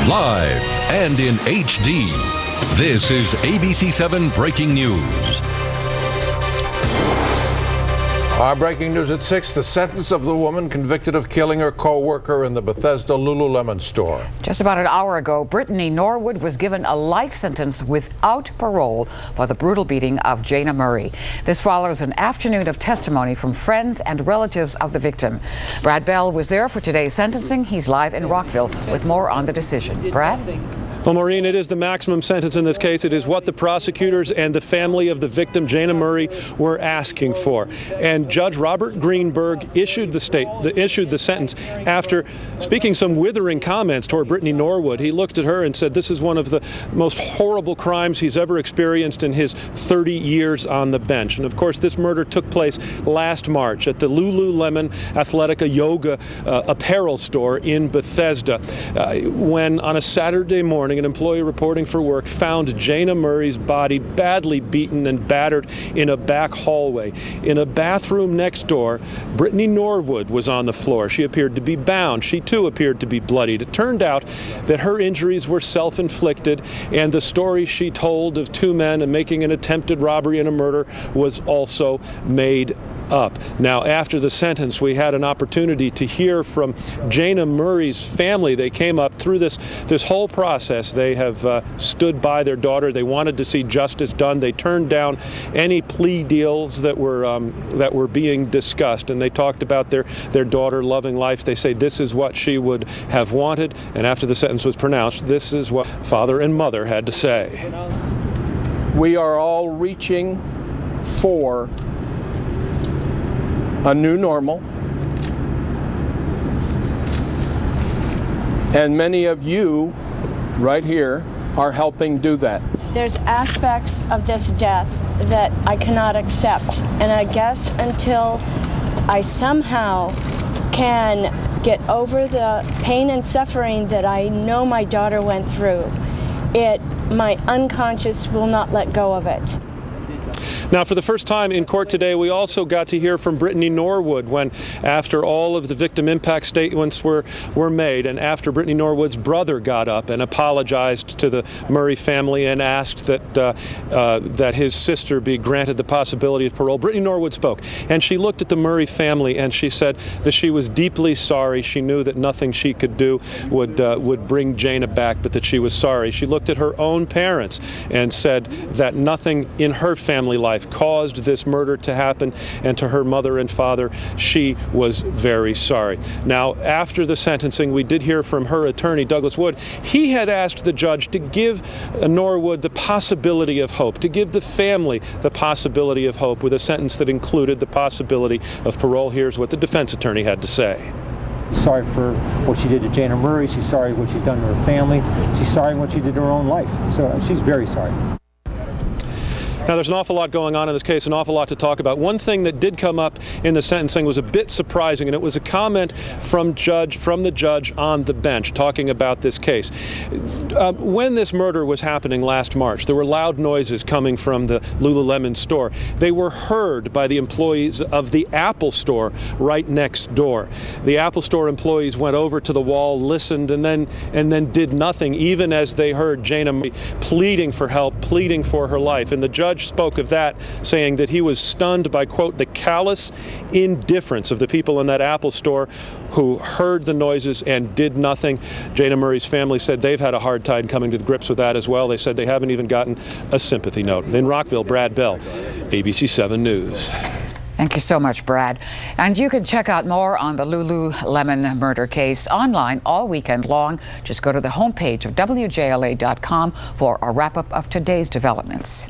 Live and in HD, this is ABC7 Breaking News. Our breaking news at 6, the sentence of the woman convicted of killing her co-worker in the Bethesda Lululemon store. Just about an hour ago, Brittany Norwood was given a life sentence without parole for the brutal beating of Jayna Murray. This follows an afternoon of testimony from friends and relatives of the victim. Brad Bell was there for today's sentencing. He's live in Rockville with more on the decision. Brad? Well, Maureen, it is the maximum sentence in this case. It is what the prosecutors and the family of the victim, Jayna Murray, were asking for. And Judge Robert Greenberg issued the sentence after speaking some withering comments toward Brittany Norwood. He looked at her and said this is one of the most horrible crimes he's ever experienced in his 30 years on the bench. And, of course, this murder took place last March at the Lululemon Athletica Yoga apparel store in Bethesda when, on a Saturday morning, an employee reporting for work found Jayna Murray's body badly beaten and battered in a back hallway. In a bathroom next door, Brittany Norwood was on the floor. She appeared to be bound. She, too, appeared to be bloodied. It turned out that her injuries were self-inflicted, and the story she told of two men and making an attempted robbery and a murder was also made up. Now, after the sentence, we had an opportunity to hear from Jayna Murray's family. They came up through this whole process. They have stood by their daughter. They wanted to see justice done. They turned down any plea deals that were being discussed, and they talked about their daughter loving life. They say this is what she would have wanted, and after the sentence was pronounced, this is what father and mother had to say. We are all reaching for a new normal, and many of you right here are helping do that. There's aspects of this death that I cannot accept, and I guess until I somehow can get over the pain and suffering that I know my daughter went through, my unconscious will not let go of it. Now, for the first time in court today, we also got to hear from Brittany Norwood when, after all of the victim impact statements were made, and after Brittany Norwood's brother got up and apologized to the Murray family and asked that his sister be granted the possibility of parole, Brittany Norwood spoke, and she looked at the Murray family and she said that she was deeply sorry. She knew that nothing she could do would bring Jayna back, but that she was sorry. She looked at her own parents and said that nothing in her family life caused this murder to happen, and to her mother and father, she was very sorry. Now, after the sentencing, we did hear from her attorney, Douglas Wood. He had asked the judge to give Norwood the possibility of hope, to give the family the possibility of hope with a sentence that included the possibility of parole. Here's what the defense attorney had to say. Sorry for what she did to Jayna Murray. She's sorry what she's done to her family. She's sorry what she did to her own life. So she's very sorry. Now, there's an awful lot going on in this case, an awful lot to talk about. One thing that did come up in the sentencing was a bit surprising, and it was a comment from the judge on the bench talking about this case. When this murder was happening last March, there were loud noises coming from the Lululemon store. They were heard by the employees of the Apple store right next door. The Apple store employees went over to the wall, listened, and then did nothing, even as they heard Jayna pleading for help, pleading for her life. And the judge spoke of that, saying that he was stunned by, quote, the callous indifference of the people in that Apple store who heard the noises and did nothing. Jayna Murray's family said they've had a hard time coming to grips with that as well. They said they haven't even gotten a sympathy note. In Rockville, Brad Bell, ABC7 News. Thank you so much, Brad. And you can check out more on the Lululemon murder case online all weekend long. Just go to the homepage of WJLA.com for a wrap-up of today's developments.